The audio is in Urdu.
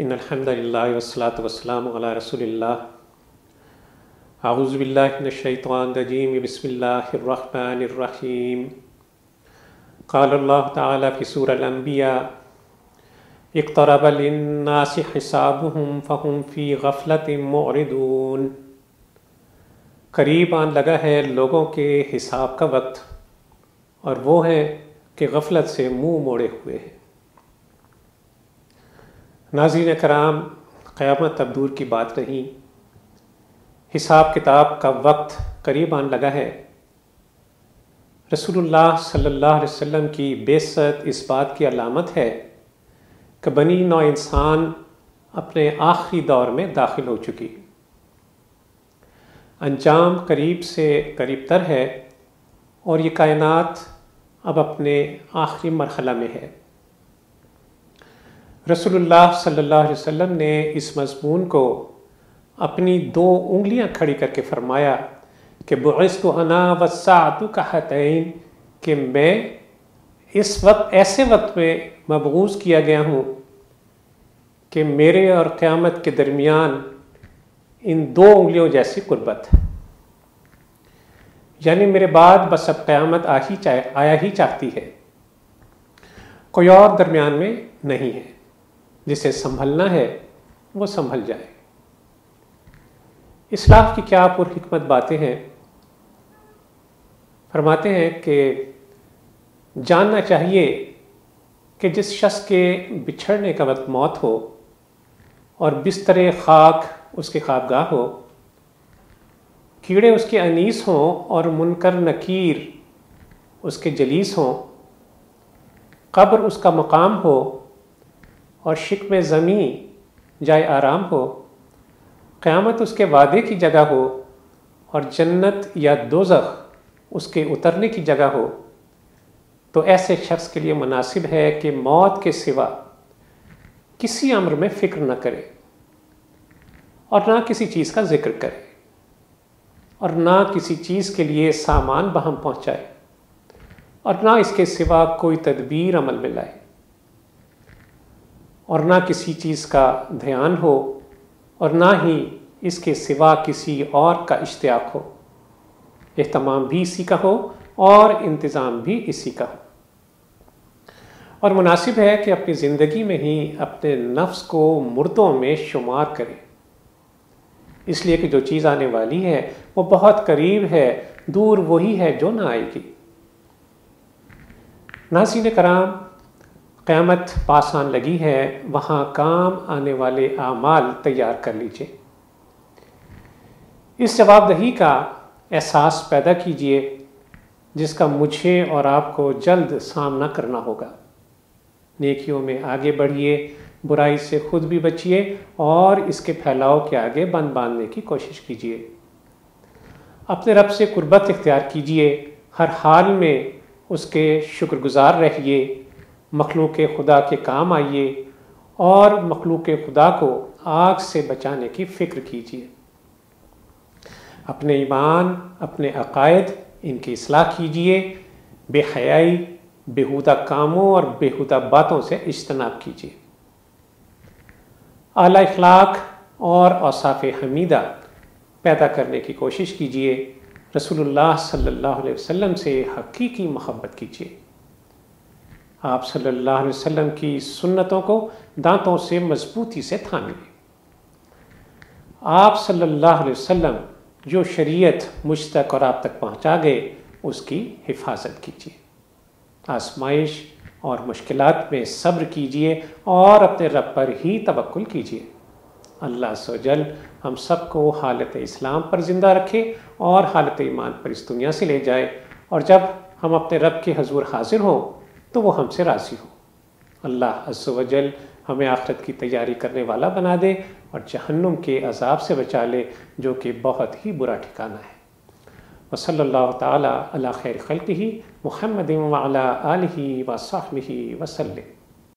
ان الحمد للہ والصلاۃ والسلام علی رسول اللہ. اعوذ باللہ من الشیطان الرجیم. بسم اللہ الرحمن الرحیم. قال اللہ تعالی فی سورۃ الانبیاء اقترب للناس حسابهم فهم فی غفلۃ معرضون. قریب آن لگا ہے لوگوں کے حساب کا وقت اور وہ ہیں کہ غفلت سے منہ موڑے ہوئے ہیں. ناظرین کرام، قیامت اب دور کی بات نہیں، حساب کتاب کا وقت قریب آن لگا ہے. رسول اللہ صلی اللہ علیہ وسلم کی بعثت اس بات کی علامت ہے کہ بنی نوع انسان اپنے آخری دور میں داخل ہو چکی. انجام قریب سے قریب تر ہے اور یہ کائنات اب اپنے آخری مرحلہ میں ہے. رسول اللہ صلی اللہ علیہ وسلم نے اس مضمون کو اپنی 2 انگلیاں کھڑی کر کے فرمایا کہ بعثت انا والساعۃ کہاتین، کہ میں اس وقت ایسے وقت میں مبعوث کیا گیا ہوں کہ میرے اور قیامت کے درمیان ان 2 انگلیوں جیسی قربت ہے. یعنی میرے بعد بس اب قیامت آیا ہی چاہتی ہے، کوئی اور درمیان میں نہیں ہے. جسے سنبھلنا ہے وہ سنبھل جائے. اسلاف کی کیا پر حکمت باتیں ہیں. فرماتے ہیں کہ جاننا چاہیے کہ جس شخص کے بچھڑنے کا وقت موت ہو اور بستر خاک اس کے خوابگاہ ہو، کیڑے اس کے انیس ہوں اور منکر نکیر اس کے جلیس ہوں، قبر اس کا مقام ہو اور شکم زمین جائے آرام ہو، قیامت اس کے وعدے کی جگہ ہو اور جنت یا دوزخ اس کے اترنے کی جگہ ہو، تو ایسے شخص کے لیے مناسب ہے کہ موت کے سوا کسی امر میں فکر نہ کرے اور نہ کسی چیز کا ذکر کرے اور نہ کسی چیز کے لیے سامان بہم پہنچائے اور نہ اس کے سوا کوئی تدبیر عمل میں لائے اور نہ کسی چیز کا دھیان ہو اور نہ ہی اس کے سوا کسی اور کا اشتیاق ہو. اہتمام بھی اسی کا ہو اور انتظام بھی اسی کا ہو. اور مناسب ہے کہ اپنی زندگی میں ہی اپنے نفس کو مردوں میں شمار کرے، اس لیے کہ جو چیز آنے والی ہے وہ بہت قریب ہے، دور وہی ہے جو نہ آئے گی. ناظرین کرام، قیامت پاس آن لگی ہے، وہاں کام آنے والے اعمال تیار کر لیجئے. اس جواب دہی کا احساس پیدا کیجئے جس کا مجھے اور آپ کو جلد سامنا کرنا ہوگا. نیکیوں میں آگے بڑھیے، برائی سے خود بھی بچیے اور اس کے پھیلاؤ کے آگے بند باندھنے کی کوشش کیجئے. اپنے رب سے قربت اختیار کیجئے، ہر حال میں اس کے شکر گزار رہیے، مخلوق خدا کے کام آئیے اور مخلوق خدا کو آگ سے بچانے کی فکر کیجیے. اپنے ایمان، اپنے عقائد، ان کی اصلاح کیجیے. بے حیائی، بیہودہ کاموں اور بیہودہ باتوں سے اجتناب کیجیے. اعلیٰ اخلاق اور اوصاف حمیدہ پیدا کرنے کی کوشش کیجیے. رسول اللہ صلی اللہ علیہ وسلم سے حقیقی محبت کیجیے. آپ صلی اللہ علیہ وسلم کی سنتوں کو دانتوں سے مضبوطی سے تھامیے. آپ صلی اللہ علیہ وسلم جو شریعت مجھ تک اور آپ تک پہنچا گئے اس کی حفاظت کیجیے. آزمائش اور مشکلات میں صبر کیجیے اور اپنے رب پر ہی توکل کیجیے. اللہ عز و جل ہم سب کو حالت اسلام پر زندہ رکھے اور حالت ایمان پر اس دنیا سے لے جائے، اور جب ہم اپنے رب کے حضور حاضر ہوں تو وہ ہم سے راضی ہو. اللہ عز و جل ہمیں آخرت کی تیاری کرنے والا بنا دے اور جہنم کے عذاب سے بچا لے جو کہ بہت ہی برا ٹھکانہ ہے. وصلی اللہ تعالی علی خیر خلقہ محمد وعلی آلہ وصحبہ وسلم.